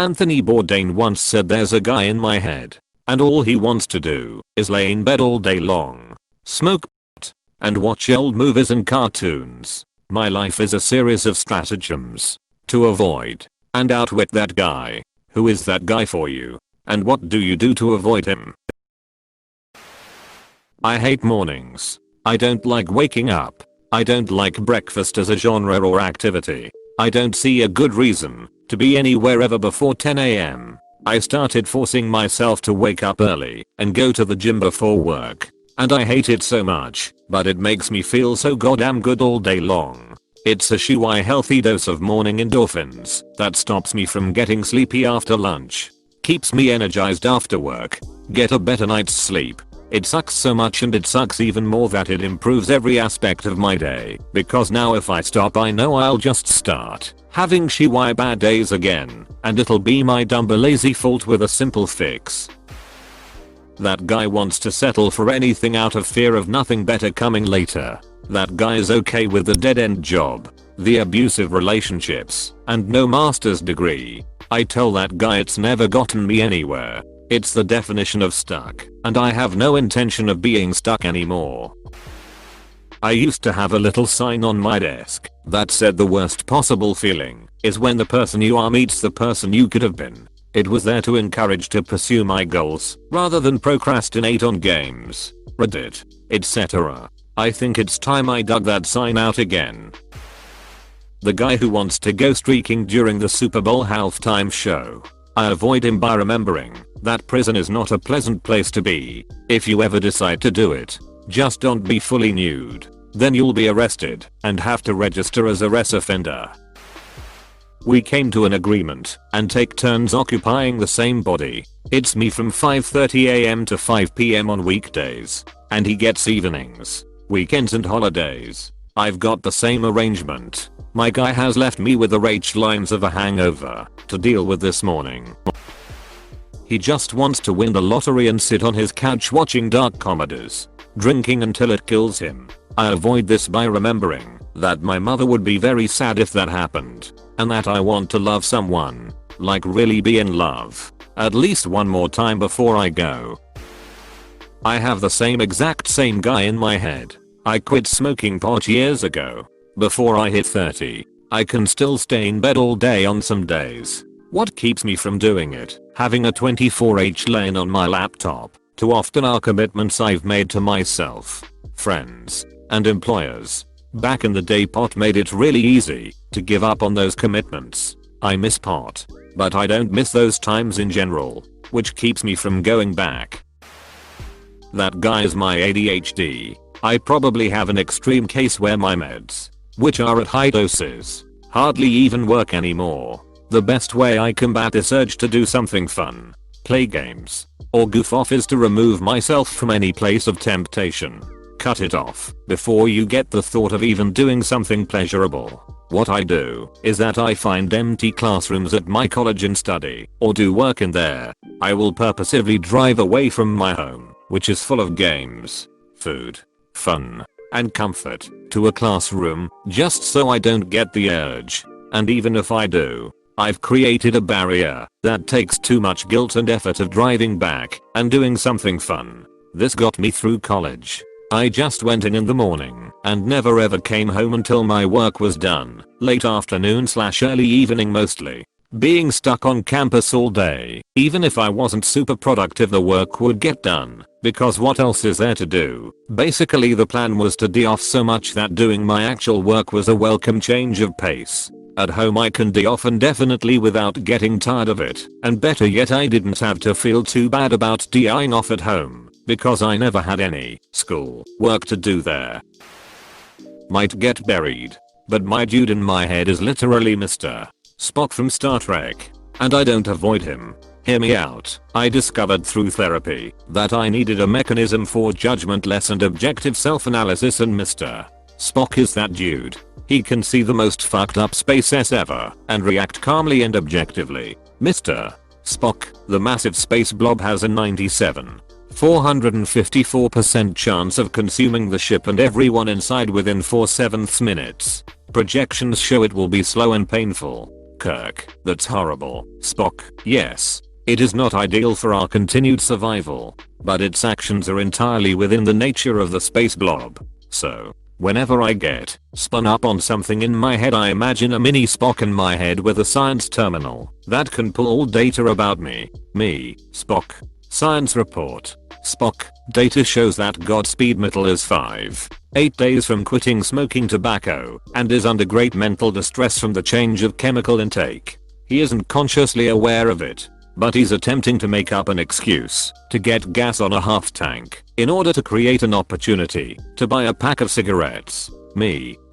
Anthony Bourdain once said there's a guy in my head, and all he wants to do is lay in bed all day long, smoke pot, and watch old movies and cartoons. My life is a series of stratagems to avoid and outwit that guy. Who is that guy for you? And what do you do to avoid him? I hate mornings. I don't like waking up. I don't like breakfast as a genre or activity. I don't see a good reason to be anywhere ever before 10 AM. I started forcing myself to wake up early and go to the gym before work. And I hate it so much, but it makes me feel so goddamn good all day long. It's a shy healthy dose of morning endorphins that stops me from getting sleepy after lunch. Keeps me energized after work. Get a better night's sleep. It sucks so much, and it sucks even more that it improves every aspect of my day, because now if I stop I know I'll just start having shy bad days again, and it'll be my dumb lazy fault with a simple fix. That guy wants to settle for anything out of fear of nothing better coming later. That guy is okay with the dead-end job, the abusive relationships, and no master's degree. I tell that guy it's never gotten me anywhere. It's the definition of stuck, and I have no intention of being stuck anymore. I used to have a little sign on my desk that said the worst possible feeling is when the person you are meets the person you could have been. It was there to encourage to pursue my goals rather than procrastinate on games, Reddit, etc. I think it's time I dug that sign out again. The guy who wants to go streaking during the Super Bowl halftime show. I avoid him by remembering that prison is not a pleasant place to be. If you ever decide to do it, just don't be fully nude. Then you'll be arrested and have to register as a res offender. We came to an agreement and take turns occupying the same body. It's me from 5:30 AM to 5 PM on weekdays, and he gets evenings, weekends and holidays. I've got the same arrangement. My guy has left me with the rage lines of a hangover to deal with this morning. He just wants to win the lottery and sit on his couch watching dark comedies, drinking until it kills him. I avoid this by remembering that my mother would be very sad if that happened, and that I want to love someone, like really be in love, at least one more time before I go. I have the exact same guy in my head. I quit smoking pot years ago. Before I hit 30, I can still stay in bed all day on some days. What keeps me from doing it? Having a 24H lane on my laptop. Too often are commitments I've made to myself, friends, and employers. Back in the day pot made it really easy to give up on those commitments. I miss pot, but I don't miss those times in general, which keeps me from going back. That guy is my ADHD. I probably have an extreme case where my meds, which are at high doses, hardly even work anymore. The best way I combat this urge to do something fun, play games, or goof off is to remove myself from any place of temptation. Cut it off before you get the thought of even doing something pleasurable. What I do is that I find empty classrooms at my college and study, or do work in there. I will purposefully drive away from my home, which is full of games, food, fun, and comfort, to a classroom, just so I don't get the urge. And even if I do, I've created a barrier that takes too much guilt and effort of driving back and doing something fun. This got me through college. I just went in the morning and never ever came home until my work was done, late afternoon/early evening mostly. Being stuck on campus all day, even if I wasn't super productive, the work would get done, because what else is there to do? Basically the plan was to de-off so much that doing my actual work was a welcome change of pace. At home I can de-off indefinitely without getting tired of it, and better yet I didn't have to feel too bad about de-ing off at home, because I never had any school work to do there. Might get buried, but my dude in my head is literally Mr. Spock from Star Trek, and I don't avoid him. Hear me out. I discovered through therapy that I needed a mechanism for judgmentless and objective self-analysis, and Mr. Spock is that dude. He can see the most fucked up spaces ever and react calmly and objectively. Mr. Spock, the massive space blob, has a 97,454% chance of consuming the ship and everyone inside within 4/7 minutes. Projections show it will be slow and painful. Kirk, that's horrible. Spock, yes. It is not ideal for our continued survival, but its actions are entirely within the nature of the space blob. So, whenever I get spun up on something in my head, I imagine a mini Spock in my head with a science terminal that can pull all data about me. Spock. Science report. Spock, data shows that Godspeed Mittel is 8 days from quitting smoking tobacco and is under great mental distress from the change of chemical intake. He isn't consciously aware of it, but he's attempting to make up an excuse to get gas on a half tank in order to create an opportunity to buy a pack of cigarettes.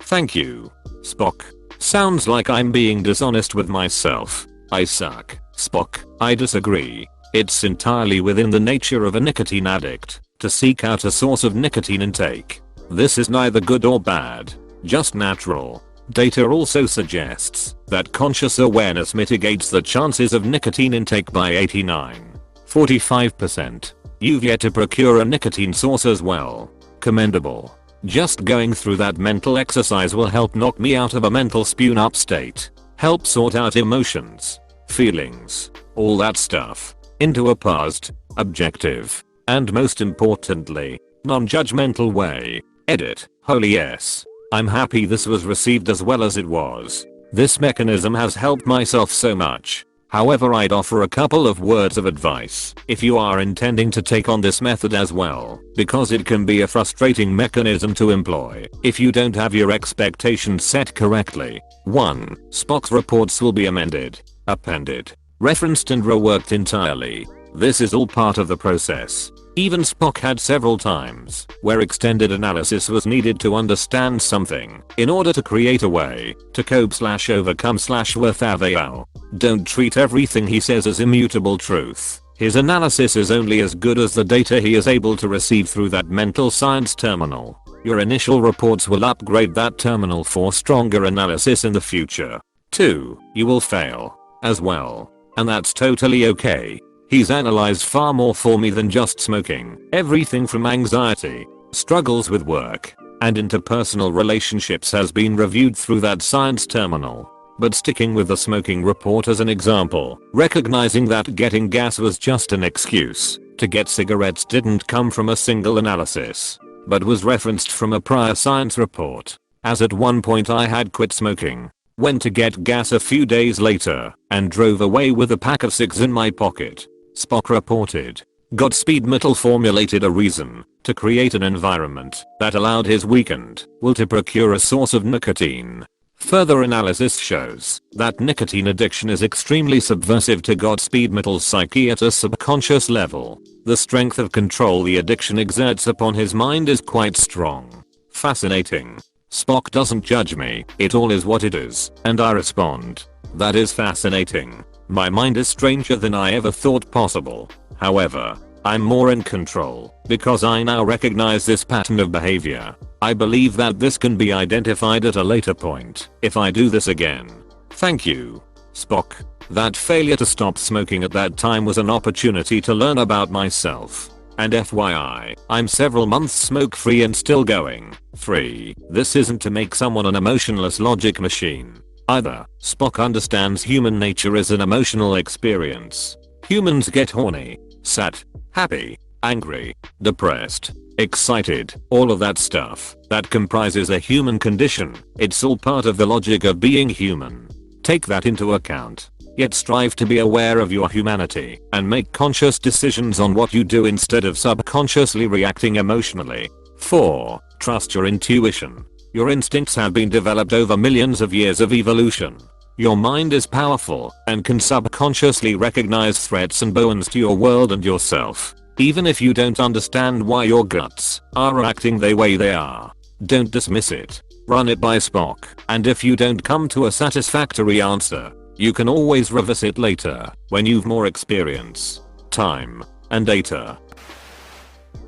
Thank you. Spock. Sounds like I'm being dishonest with myself. I suck. Spock. I disagree. It's entirely within the nature of a nicotine addict to seek out a source of nicotine intake. This is neither good or bad, just natural. Data also suggests that conscious awareness mitigates the chances of nicotine intake by 45%. You've yet to procure a nicotine source as well. Commendable. Just going through that mental exercise will help knock me out of a mental spoon up state, help sort out emotions, feelings, all that stuff, into a paused, objective, and most importantly, non-judgmental way. Edit. Holy yes. I'm happy this was received as well as it was. This mechanism has helped myself so much. However, I'd offer a couple of words of advice if you are intending to take on this method as well, because it can be a frustrating mechanism to employ if you don't have your expectations set correctly. 1. Spock's reports will be amended, appended, referenced and reworked entirely. This is all part of the process. Even Spock had several times where extended analysis was needed to understand something in order to create a way to cope/overcome/worth. Don't treat everything he says as immutable truth. His analysis is only as good as the data he is able to receive through that mental science terminal. Your initial reports will upgrade that terminal for stronger analysis in the future. 2. You will fail as well, and that's totally okay. He's analyzed far more for me than just smoking. Everything from anxiety, struggles with work, and interpersonal relationships has been reviewed through that science terminal. But sticking with the smoking report as an example, recognizing that getting gas was just an excuse to get cigarettes didn't come from a single analysis, but was referenced from a prior science report, as at one point I had quit smoking, went to get gas a few days later, and drove away with a pack of cigs in my pocket. Spock reported. Godspeed Mittel formulated a reason to create an environment that allowed his weakened will to procure a source of nicotine. Further analysis shows that nicotine addiction is extremely subversive to Godspeed Mittel's psyche at a subconscious level. The strength of control the addiction exerts upon his mind is quite strong. Fascinating. Spock doesn't judge me, it all is what it is, and I respond. That is fascinating. My mind is stranger than I ever thought possible. However, I'm more in control because I now recognize this pattern of behavior. I believe that this can be identified at a later point if I do this again. Thank you, Spock. That failure to stop smoking at that time was an opportunity to learn about myself. And FYI, I'm several months smoke free and still going. 3. This isn't to make someone an emotionless logic machine. Either. Spock understands human nature is an emotional experience. Humans get horny, sad, happy, angry, depressed, excited, all of that stuff. That comprises a human condition. It's all part of the logic of being human. Take that into account. Yet strive to be aware of your humanity and make conscious decisions on what you do instead of subconsciously reacting emotionally. 4. Trust your intuition. Your instincts have been developed over millions of years of evolution. Your mind is powerful and can subconsciously recognize threats and bones to your world and yourself, even if you don't understand why your guts are acting the way they are. Don't dismiss it. Run it by Spock, and if you don't come to a satisfactory answer, you can always revisit later when you've more experience, time, and data.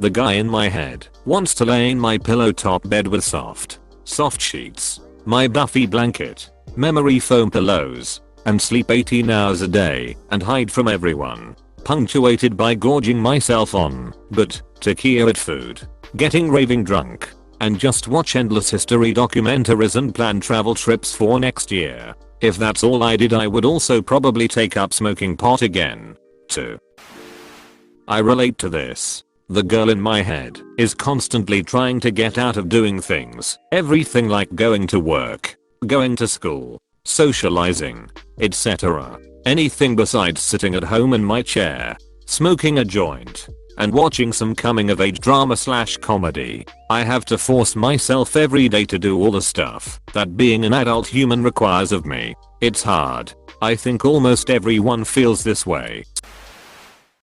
The guy in my head wants to lay in my pillow top bed with soft sheets, my Buffy blanket, memory foam pillows, and sleep 18 hours a day and hide from everyone, punctuated by gorging myself on takeaway food, getting raving drunk, and just watch endless history documentaries and plan travel trips for next year. If that's all I did, I would also probably take up smoking pot again. 2. I relate to this. The girl in my head is constantly trying to get out of doing things. Everything like going to work, going to school, socializing, etc. Anything besides sitting at home in my chair, smoking a joint, and watching some coming of age drama / comedy. I have to force myself every day to do all the stuff that being an adult human requires of me. It's hard. I think almost everyone feels this way.